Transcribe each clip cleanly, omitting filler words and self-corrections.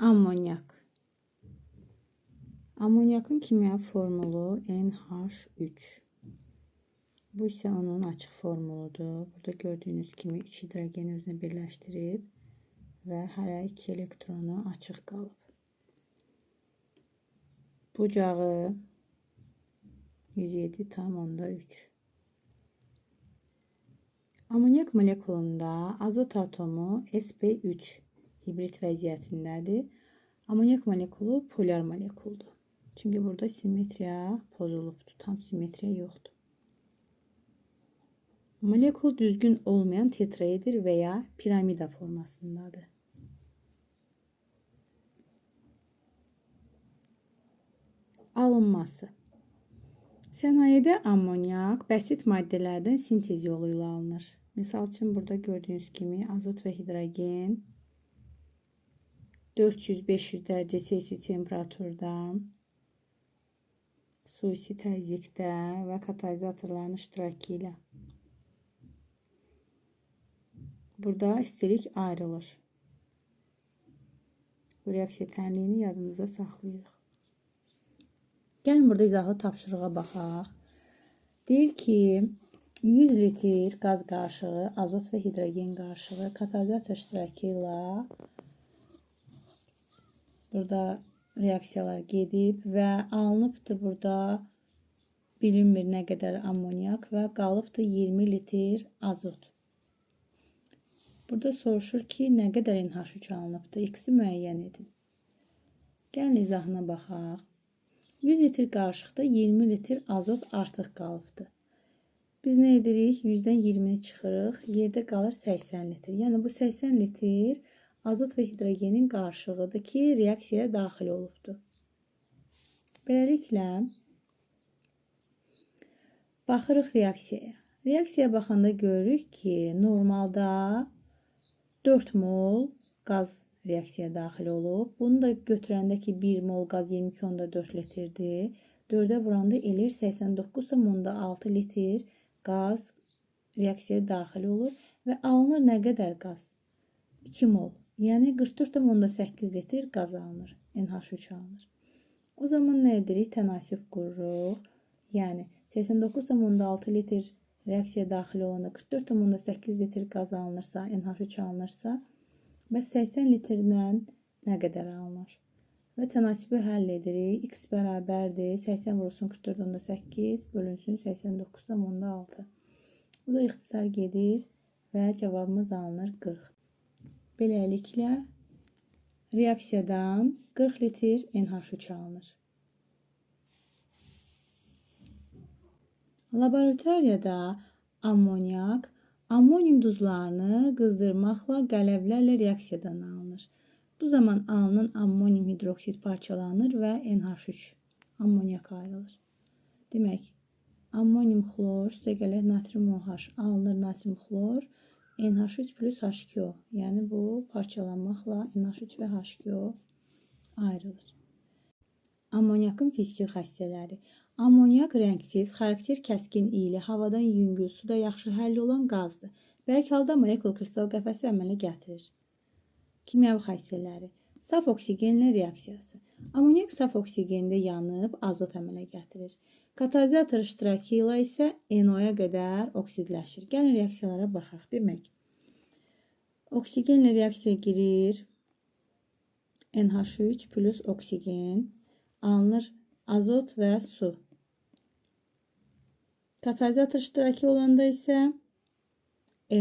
Ammonyak. Ammonyakın kimyavi formulu NH3. Bu ise onun açıq formuludur. Burada gördüğünüz kimi 3 hidrogeni özünə birləşdirib və hər 2 elektronu açıq qalıb. Bucağı 107,3. Ammonyak molekulunda azot atomu sp3 hibrid vəziyyətindədir. Ammonyak molekulu polar molekuldur. Çünki burada simmetriya pozulubdur. Tam simmetriya yoxdur. Molekul düzgün olmayan tetraeder veya piramida formasındadır. Alınması. Sənayedə ammonyak bəsit maddələrdən sintez yolu ilə alınır. Misal üçün burada gördüyünüz kimi azot və hidrogen 400-500 dərəcə Selsi temperaturda, suisi təzyiqdə və katalizatorların iştirakı ilə. Burada istilik ayrılır. Bu reaksiya tənliyini yadımızda saxlayırıq. Gəlin burada izahlı tapşırığa baxaq. Deyir ki, 100 litr qaz qarışığı, azot və hidrogen qarışığı katalizator iştirakı ilə burada reaksiyalar gedib və alınıbdır burada bilinmir nə qədər ammonyak və qalıbdır 20 litr azot. Burada soruşur ki, nə qədər NH3 alınıbdır? X-i müəyyən edin. Gəlin izahına baxaq. 100 litr qarışıqda 20 litr azot artıq qalıbdır. Biz nə edirik? 100-dən 20-ni çıxırıq. Yerdə qalır 80 litr. Yəni bu 80 litr azot və hidrogenin qarışığıdır ki, reaksiyaya daxil olubdur. Beləliklə, baxırıq reaksiyaya. Reaksiyaya baxanda görürük ki, normalda 4 mol qaz reaksiyaya daxil olub. Bunu da götürəndə ki 1 mol qaz 22,4 litrdir. 4-ə vuranda eləyir 89,6 litr qaz reaksiyaya daxil olur və alınır nə qədər qaz? 2 mol. Yəni 44,8 litr qaz alınır. NH3 alınır. O zaman nə edirik? Tənasüb qururuq. Yəni 89,6 litr reaksiyaya daxil olanda 44,8 litr qaz alınırsa, NH3 alınırsa və 80 litrdən nə qədər alınır? Və tənasibi həll edirik. X bərabərdir. 80 vurulsun 44,8 bölünsün 89,6. Bu da ixtisar gedir və cavabımız alınır 40. Beləliklə, reaksiyadan 40 litr NH3 alınır. Laboratoriyada ammonyak, ammonium duzlarını qızdırmaqla qələvlərlə reaksiyadan alınır. Bu zaman alınan ammonium hidroksid parçalanır və NH3 ammonyak ayrılır. Demək, ammonium xlor, üstə gələk natrium OH alınır, natrium xlor, NH3 plus H2O. Yəni bu parçalanmaqla NH3 və H2O ayrılır. Ammonyakın fiziki xassələri. Ammonyak rəngsiz, xarakter kəskin iyili, havadan yüngül, suda yaxşı həll olan qazdır. Bərk halda molekul kristal qəfəsi əmələ gətirir. Kimyavi xassələri. Saf oksigenlə reaksiyası. Ammonyak saf oksigendə yanıb azot əmələ gətirir. Katalizator iştirakı ilə isə NO-ya qədər oksidləşir. Gəlin reaksiyalara baxaq. Demək, oksigenlə reaksiya girir. NH3 plus oksigen alınır azot və su. Katalizator iştirakı olanda isə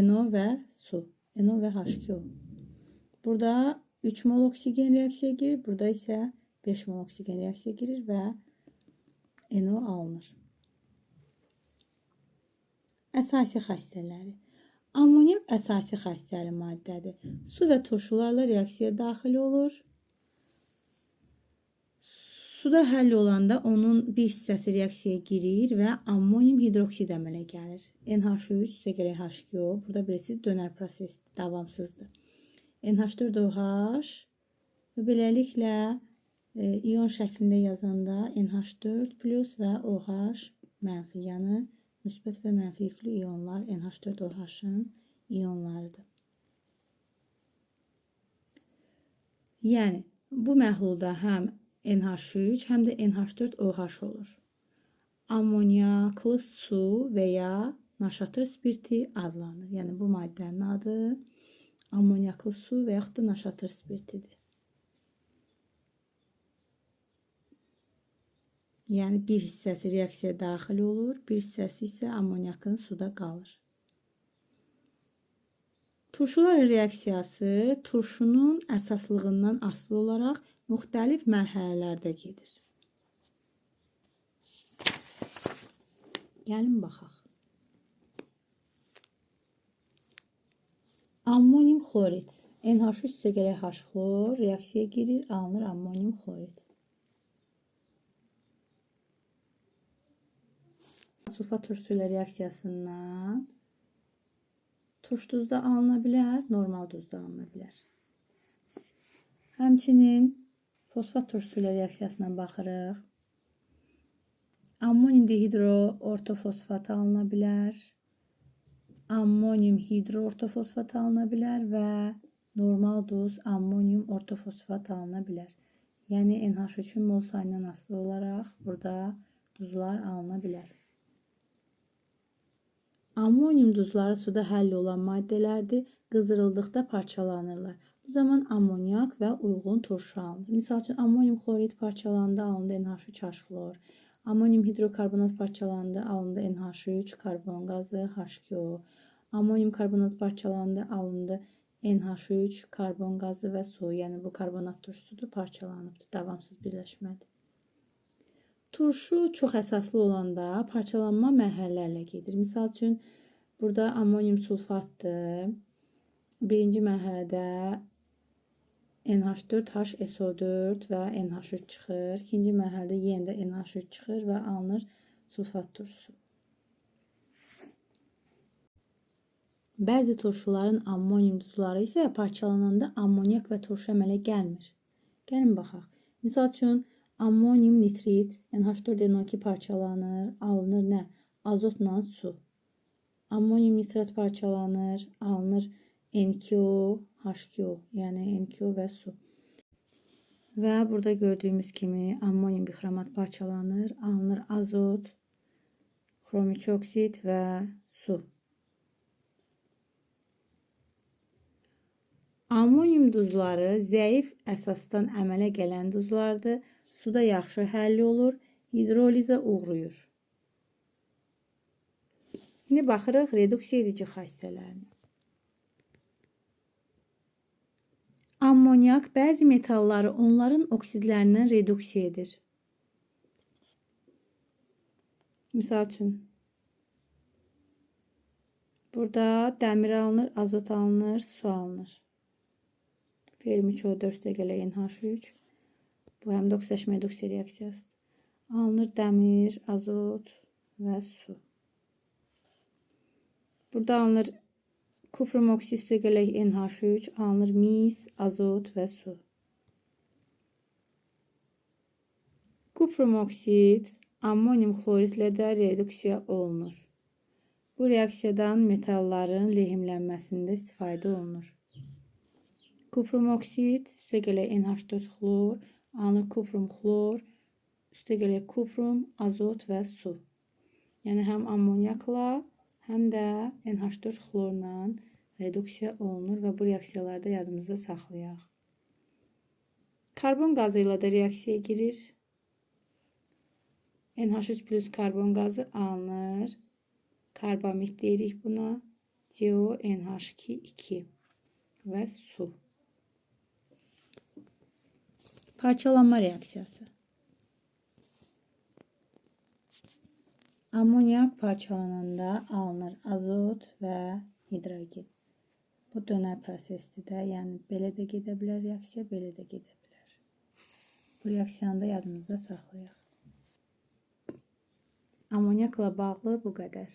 NO və su. NO və H2O. Burada 3 mol oksigen reaksiyaya girir. Burada isə 5 mol oksigen reaksiyaya girir və NO alınır. Əsasi xassələri. Ammonyak əsasi xassəli maddədir. Su və turşularla reaksiyaya daxil olur. Suda həll olanda onun bir hissəsi reaksiyaya girir və ammonium hidroksid əmələ gəlir. NH3 üstə gələk H2O. Burada bilirsiniz dönər proses davamsızdır. NH4OH və beləliklə ion şəklində yazanda NH4 plus və OH mənfi, yəni müsbət və mənfi yüklü ionlar NH4OH-ın ionlarıdır. Yəni Bu məhlulda həm NH3, həm də NH4OH olur. Ammoniaklı su və ya naşatır spirti adlanır. Yəni bu maddənin adı ammoniaklı su və yaxud da naşatır spirtidir. Yəni bir hissəsi reaksiyaya daxil olur, bir hissəsi isə ammoniakın suda qalır. Turşular reaksiyası turşunun əsaslığından asılı olaraq müxtəlif mərhələlərdə gedir. Gəlin baxaq. Ammonium xlorid. NH3 xlor reaksiyaya girir, alınır ammonium xlorid. Sulfat turşusu ilə reaksiyasından turş duzda alına bilər, normal duzda alına bilər. Həmçinin fosfat turşusu ilə reaksiyasına baxırıq. Ammonium dihidroortofosfat alına bilər. Ammonium hidroortofosfat alına bilər və normal duz ammonium ortofosfat alına bilər. Yəni NH3-ün mol sayından asılı olaraq burada duzlar alına bilər. Ammonium duzları suda həll olan maddələrdir. Qızdırıldıqda parçalanırlar. Bu zaman ammoniak və uyğun turşu alınır. Misal üçün ammonium xlorid parçalandı, alındı NH3 xlor. Ammonium hidrokarbonat parçalandı, alındı NH3 karbon qazı H2O. Ammonium karbonat parçalandı, alındı NH3 karbon qazı və su. Yəni bu karbonat turşusudur, parçalanıbdır, davamsız birləşmədir. Turşu çox əsaslı olanda parçalanma mərhələlərlə gedir. Misal üçün burada ammonium sulfatdır. Birinci mərhələdə NH4HSO4 və NH3 çıxır. İkinci mərhələdə yenə də NH3 çıxır və alınır sulfat turşusu. Bəzi turşuların ammonium duzları isə parçalananda ammoniak və turşu əmələ gəlmir. Gəlin baxaq. Misal üçün ammonium nitrit NH4NO2 parçalanır, alınır nə? Azotla su. Ammonium nitrat parçalanır, alınır N2O, H2O, yəni N2O və su. Və burada gördüyümüz kimi ammonium bixromat parçalanır, alınır azot, xrom 3 oksid və su. Ammonium duzları zəif əsasdan əmələ gələn duzlardır. Suda yaxşı həll olur, hidrolizə uğrayır. İndi baxırıq reduksiya edici xassələrinə. Ammoniak bəzi metalları onların oksidlərindən reduksiya edir. Misal üçün, burada dəmir alınır, azot alınır, su alınır. Fermi-2O4 üstəgələ NH3. Bu həm də oksidaşma-reduksiya reaksiyasıdır. Alınır dəmir, azot və su. Burada alınır kuprum oksid üstəgələ NH3, alınır mis, azot və su. Kuprum oksid ammonium xloridlə də reduksiya olunur. Bu reaksiyadan metalların lehimlənməsində istifadə olunur. Kuprum oksid üstəgələ NH4 xlor, alınır kuprum xlor, üstəgələ kuprum, azot və su. Yəni həm ammoniakla, həm də NH4 xlorla reduksiya olunur və bu reaksiyalarda yadımızda saxlayaq. Karbon qazı ilə də reaksiyaya girir. NH3 plus karbon qazı alınır. Karbamid deyirik buna. CONH2 və su. Parçalanma reaksiyası. Ammoniak parçalananda alınır azot və hidrogen. Bu dönər prosesdir də, yəni belə də gedə bilər reaksiya, belə də gedə bilər. Bu reaksiyanı da yadımızda saxlayaq. Ammoniakla bağlı bu qədər.